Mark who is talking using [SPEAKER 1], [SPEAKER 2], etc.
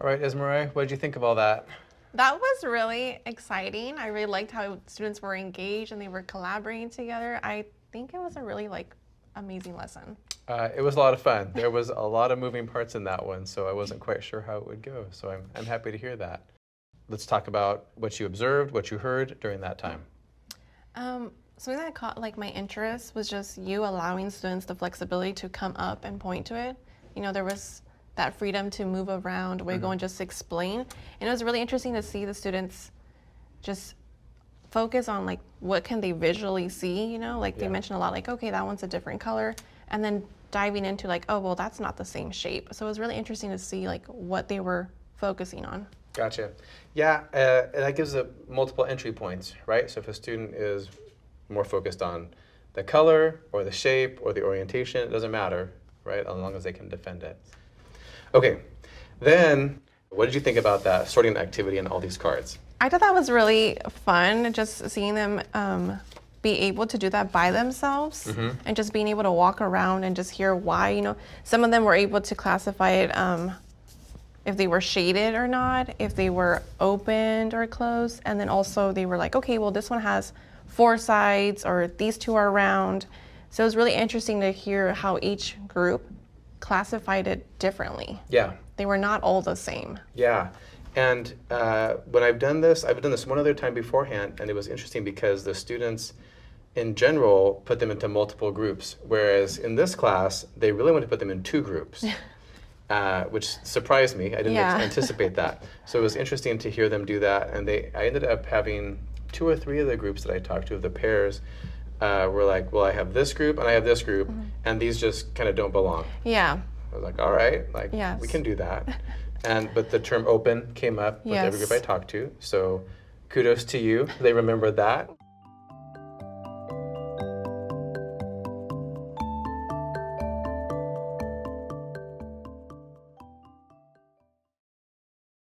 [SPEAKER 1] All right, Ismaray, what did you think of all that?
[SPEAKER 2] That was really exciting. I really liked how students were engaged and they were collaborating together. I think it was a really amazing lesson.
[SPEAKER 1] It was a lot of fun. There was a lot of moving parts in that one, so I wasn't quite sure how it would go. So I'm happy to hear that. Let's talk about what you observed, what you heard during that time.
[SPEAKER 2] Something that caught my interest was just you allowing students the flexibility to come up and point to it. There was that freedom to move around, wiggle, and just explain. And it was really interesting to see the students just focus on what can they visually see, they mentioned a lot okay, that one's a different color, and then diving into oh, well, that's not the same shape. So it was really interesting to see what they were focusing on.
[SPEAKER 1] Gotcha. Yeah, that gives multiple entry points, right? So if a student is more focused on the color or the shape or the orientation, it doesn't matter, right? As long as they can defend it. Okay, then what did you think about that sorting activity and all these cards?
[SPEAKER 2] I thought that was really fun, just seeing them be able to do that by themselves and just being able to walk around and just hear why. Some of them were able to classify it if they were shaded or not, if they were opened or closed, and then also they were okay, well, this one has 4 sides or these 2 are round. So it was really interesting to hear how each group classified it differently.
[SPEAKER 1] Yeah.
[SPEAKER 2] They were not all the same.
[SPEAKER 1] Yeah. And when I've done this one other time beforehand, and it was interesting because the students in general put them into multiple groups, whereas in this class, they really want to put them in 2 groups, which surprised me. I didn't anticipate that. So it was interesting to hear them do that. And I ended up having 2 or 3 of the groups that I talked to, of the pairs, were well, I have this group and I have this group, and these just kind of don't belong.
[SPEAKER 2] Yeah.
[SPEAKER 1] I was all right,
[SPEAKER 2] yes.
[SPEAKER 1] We can do that. But the term open came up with every group I talked to, so kudos to you. They remembered that.